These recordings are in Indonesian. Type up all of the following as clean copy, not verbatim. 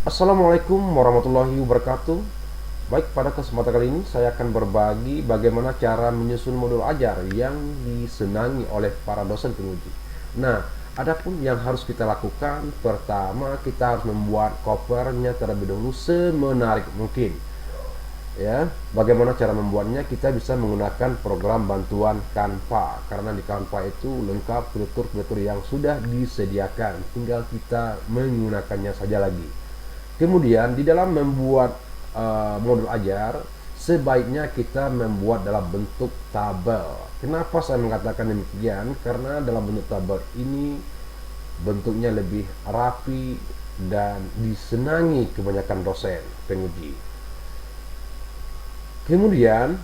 Assalamualaikum warahmatullahi wabarakatuh. Baik, pada kesempatan kali ini saya akan berbagi bagaimana cara menyusun modul ajar yang disenangi oleh para dosen penguji. Nah, adapun yang harus kita lakukan, pertama kita harus membuat covernya terlebih dahulu semenarik mungkin. Ya, bagaimana cara membuatnya? Kita bisa menggunakan program bantuan Canva, karena di Canva itu lengkap fitur-fitur yang sudah disediakan, tinggal kita menggunakannya saja lagi. Kemudian di dalam membuat modul ajar, sebaiknya kita membuat dalam bentuk tabel. Kenapa saya mengatakan demikian? Karena dalam bentuk tabel ini bentuknya lebih rapi dan disenangi kebanyakan dosen penguji. Kemudian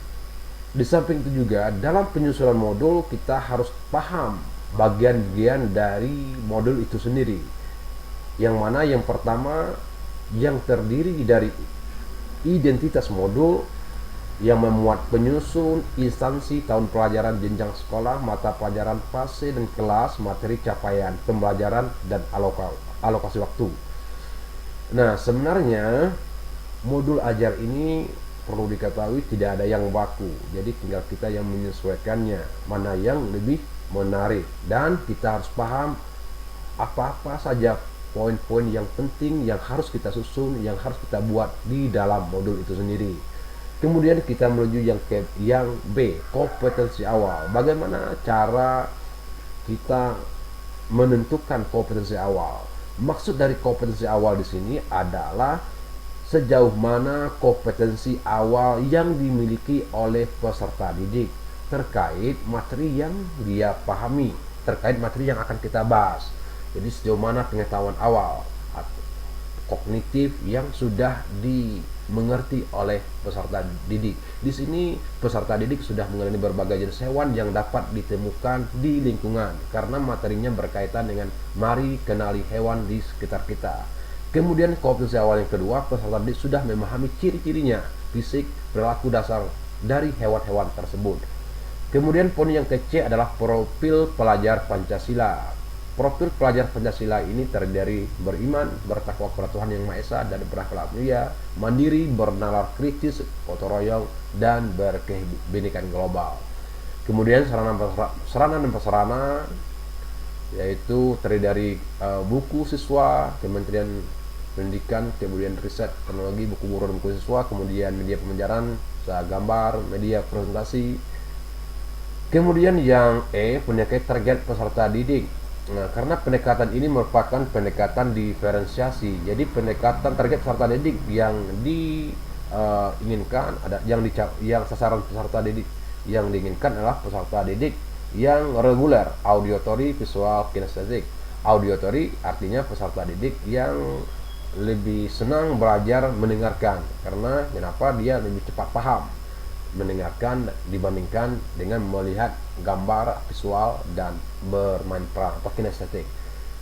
di samping itu juga dalam penyusunan modul kita harus paham bagian-bagian dari modul itu sendiri. Yang mana yang pertama yang terdiri dari identitas modul yang memuat penyusun, instansi, tahun pelajaran, jenjang sekolah, mata pelajaran, fase dan kelas, materi, capaian, pembelajaran, dan alokasi waktu. Nah, sebenarnya modul ajar ini perlu diketahui tidak ada yang baku, jadi tinggal kita yang menyesuaikannya mana yang lebih menarik, dan kita harus paham apa-apa saja poin-poin yang penting yang harus kita susun, yang harus kita buat di dalam modul itu sendiri. Kemudian kita menuju yang B, kompetensi awal. Bagaimana cara kita menentukan kompetensi awal? Maksud dari kompetensi awal di sini adalah sejauh mana kompetensi awal yang dimiliki oleh peserta didik terkait materi yang dia pahami, terkait materi yang akan kita bahas. Jadi sejauh mana pengetahuan awal kognitif yang sudah dimengerti oleh peserta didik. Di sini peserta didik sudah mengenali berbagai jenis hewan yang dapat ditemukan di lingkungan, karena materinya berkaitan dengan mari kenali hewan di sekitar kita. Kemudian kompetensi awal yang kedua, peserta didik sudah memahami ciri-cirinya, fisik, perilaku dasar dari hewan-hewan tersebut. Kemudian poin yang kecil adalah profil pelajar Pancasila. Profil pelajar Pancasila ini terdiri dari beriman, bertakwa kepada Tuhan Yang Maha Esa, dan berakhlak mulia, mandiri, bernalar kritis, gotong royong, dan berkebinekaan global. Kemudian sarana dan prasarana yaitu terdiri dari buku siswa, Kementerian Pendidikan, kemudian riset teknologi, buku guru dan buku siswa, kemudian media pembelajaran, gambar, media presentasi. Kemudian yang E, penyakit target peserta didik. Nah, karena pendekatan ini merupakan pendekatan diferensiasi. Jadi pendekatan target peserta didik yang diinginkan yang sasaran peserta didik yang diinginkan adalah peserta didik yang reguler, auditory, visual, kinestetik. Auditory artinya peserta didik yang lebih senang belajar mendengarkan. Karena kenapa? Dia lebih cepat paham mendengarkan dibandingkan dengan melihat gambar visual dan bermain peran atau kinestetik.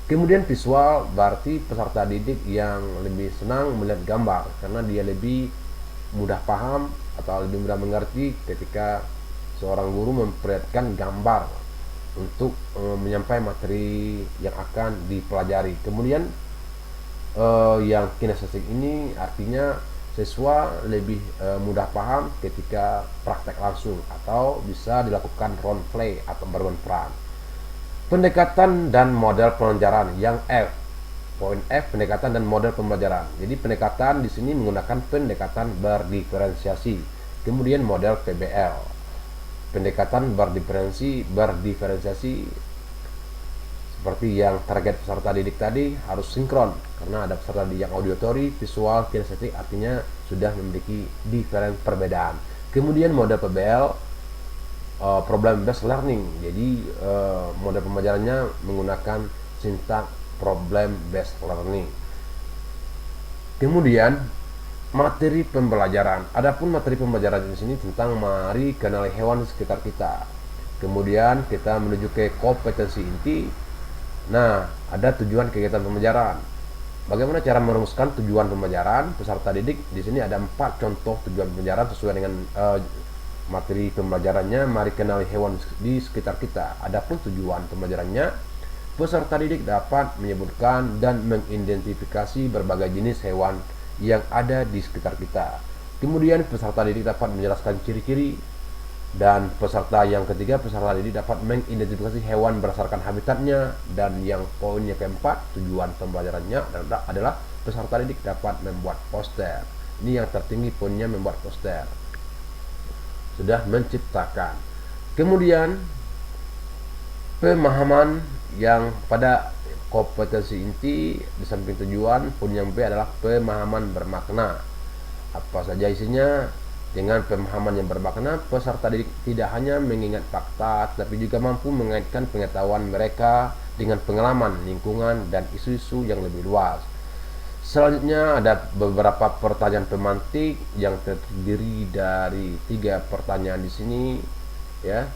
Kemudian visual berarti peserta didik yang lebih senang melihat gambar, karena dia lebih mudah paham atau lebih mudah mengerti ketika seorang guru memperlihatkan gambar untuk menyampaikan materi yang akan dipelajari. Kemudian yang kinestetik ini artinya siswa lebih mudah paham ketika praktek langsung atau bisa dilakukan role play atau bermain peran. Pendekatan dan model pembelajaran yang F. Poin F, pendekatan dan model pembelajaran. Jadi pendekatan di sini menggunakan pendekatan berdiferensiasi. Kemudian model PBL. Pendekatan berdiferensiasi seperti yang target peserta didik tadi harus sinkron, karena ada peserta didik yang auditory, visual, kinestetik, artinya sudah memiliki diferent perbedaan. Kemudian model PBL, problem based learning. Jadi model pembelajarannya menggunakan sintak problem based learning. Kemudian materi pembelajaran. Adapun materi pembelajaran di sini tentang mari kenali hewan di sekitar kita. Kemudian kita menuju ke kompetensi inti. Nah, ada tujuan kegiatan pembelajaran. Bagaimana cara merumuskan tujuan pembelajaran peserta didik? Di sini ada 4 contoh tujuan pembelajaran sesuai dengan materi pembelajarannya. Mari kenali hewan di sekitar kita. Adapun tujuan pembelajarannya peserta didik dapat menyebutkan dan mengidentifikasi berbagai jenis hewan yang ada di sekitar kita. Kemudian peserta didik dapat menjelaskan ciri-ciri, dan peserta yang ketiga, peserta didik dapat mengidentifikasi hewan berdasarkan habitatnya. Dan yang poinnya keempat, tujuan pembelajarannya adalah peserta didik dapat membuat poster. Ini yang tertinggi poinnya, membuat poster. Sudah menciptakan. Kemudian pemahaman yang pada kompetensi inti di samping tujuan, poin yang B adalah pemahaman bermakna. Apa saja isinya? Dengan pemahaman yang bermakna, peserta didik tidak hanya mengingat fakta, tapi juga mampu mengaitkan pengetahuan mereka dengan pengalaman, lingkungan, dan isu-isu yang lebih luas. Selanjutnya ada beberapa pertanyaan pemantik yang terdiri dari 3 pertanyaan di sini, ya.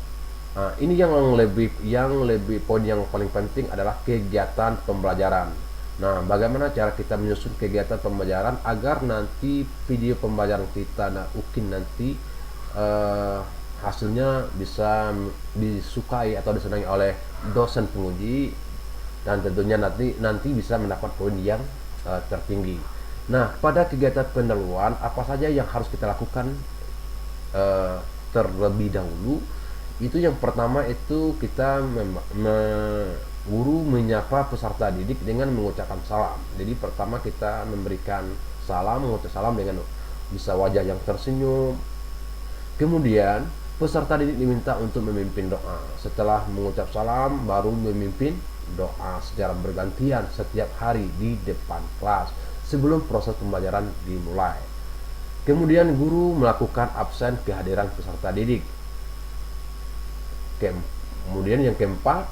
Nah, ini yang lebih poin yang paling penting adalah kegiatan pembelajaran. Nah, bagaimana cara kita menyusun kegiatan pembelajaran agar nanti video pembelajaran kita nanti hasilnya bisa disukai atau disenangi oleh dosen penguji, dan tentunya nanti bisa mendapat poin yang tertinggi. Nah, pada kegiatan pendahuluan apa saja yang harus kita lakukan terlebih dahulu? Itu yang pertama itu kita guru menyapa peserta didik dengan mengucapkan salam. Jadi pertama kita memberikan salam, mengucap salam dengan bisa wajah yang tersenyum. Kemudian peserta didik diminta untuk memimpin doa. Setelah mengucap salam, baru memimpin doa secara bergantian setiap hari di depan kelas sebelum proses pembelajaran dimulai. Kemudian guru melakukan absen kehadiran peserta didik. Kemudian yang keempat,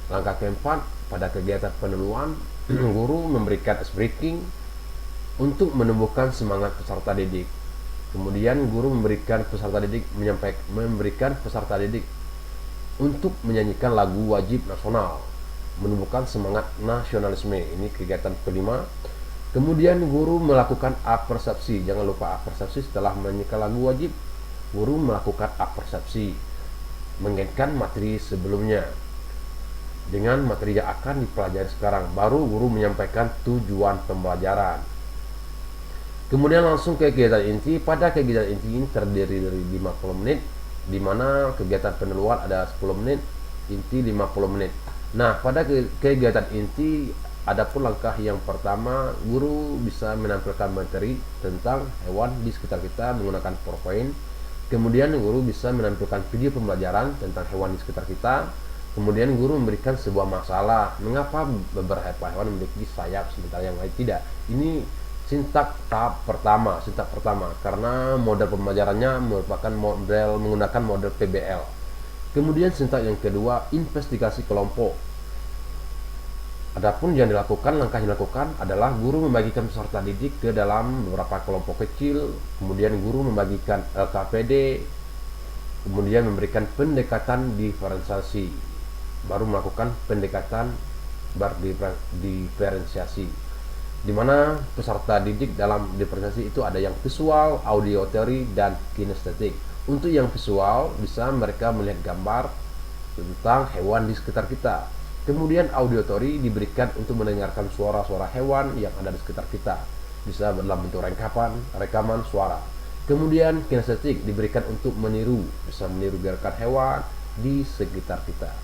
langkah keempat, pada kegiatan pendahuluan, guru memberikan ice breaking untuk menumbuhkan semangat peserta didik. Kemudian guru memberikan peserta didik untuk menyanyikan lagu wajib nasional, menumbuhkan semangat nasionalisme. Ini kegiatan kelima. Kemudian guru melakukan apersepsi. Jangan lupa apersepsi. Setelah menyanyikan lagu wajib, guru melakukan apersepsi, mengaitkan materi sebelumnya dengan materi yang akan dipelajari sekarang. Baru guru menyampaikan tujuan pembelajaran. Kemudian langsung ke kegiatan inti. Pada kegiatan inti ini terdiri dari 50 menit, di mana kegiatan pendahuluan ada 10 menit, inti 50 menit. Nah, pada kegiatan inti adapun langkah yang pertama, guru bisa menampilkan materi tentang hewan di sekitar kita menggunakan PowerPoint. Kemudian guru bisa menampilkan video pembelajaran tentang hewan di sekitar kita. Kemudian guru memberikan sebuah masalah, mengapa beberapa hewan memiliki sayap sementara yang lain tidak. Ini sintak tahap pertama, karena model pembelajarannya merupakan model menggunakan model PBL. Kemudian sintak yang kedua, investigasi kelompok. Adapun langkah yang dilakukan adalah guru membagikan peserta didik ke dalam beberapa kelompok kecil, kemudian guru membagikan LKPD, kemudian memberikan pendekatan diferensiasi, baru melakukan pendekatan diferensiasi, di mana peserta didik dalam diferensiasi itu ada yang visual, auditory, dan kinestetik. Untuk yang visual bisa mereka melihat gambar tentang hewan di sekitar kita. Kemudian auditory diberikan untuk mendengarkan suara-suara hewan yang ada di sekitar kita, bisa dalam bentuk rekaman suara. Kemudian kinestetik diberikan untuk meniru, bisa meniru gerakan hewan di sekitar kita.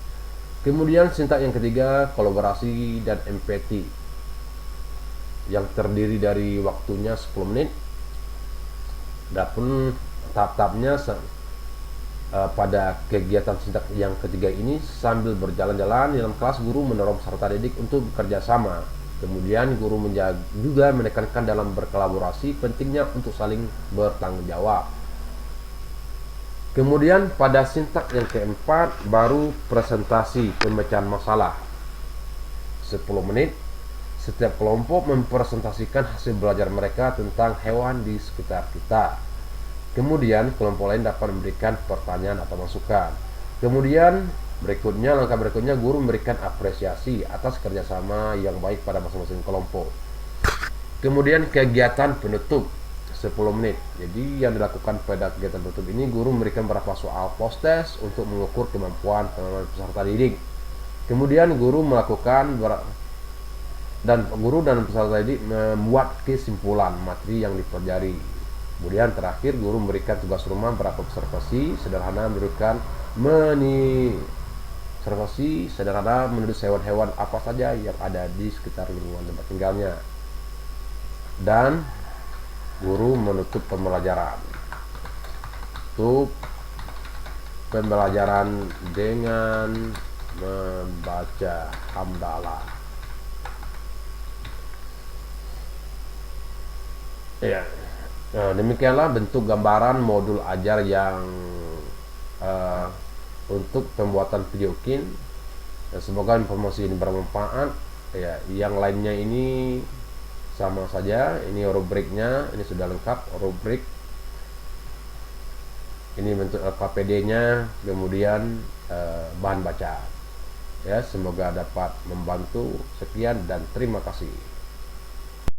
Kemudian sintak yang ketiga, kolaborasi dan empati, yang terdiri dari waktunya 10 menit. Adapun tahap-tahapnya pada kegiatan sintak yang ketiga ini, sambil berjalan-jalan di dalam kelas, guru mendorong peserta didik untuk bekerja sama. Kemudian guru juga menekankan dalam berkolaborasi pentingnya untuk saling bertanggung jawab. Kemudian pada sintak yang keempat baru presentasi pemecahan masalah 10 menit. Setiap kelompok mempresentasikan hasil belajar mereka tentang hewan di sekitar kita. Kemudian kelompok lain dapat memberikan pertanyaan atau masukan. Kemudian langkah berikutnya guru memberikan apresiasi atas kerjasama yang baik pada masing-masing kelompok. Kemudian kegiatan penutup 10 menit. Jadi yang dilakukan pada kegiatan penutup ini, guru memberikan beberapa soal post test untuk mengukur kemampuan peserta didik. Kemudian guru dan peserta didik membuat kesimpulan materi yang dipelajari. Kemudian terakhir guru memberikan tugas rumah berupa observasi sederhana menulis hewan-hewan apa saja yang ada di sekitar lingkungan tempat tinggalnya. Dan guru menutup pembelajaran. Tutup pembelajaran dengan membaca hamdalah. Ya, nah, demikianlah bentuk gambaran modul ajar yang untuk pembuatan video kin. Semoga informasi ini bermanfaat. Ya, yang lainnya ini sama saja. Ini rubriknya, ini sudah lengkap rubrik. Ini bentuk LKPD-nya, kemudian bahan baca. Ya, semoga dapat membantu. Sekian dan terima kasih.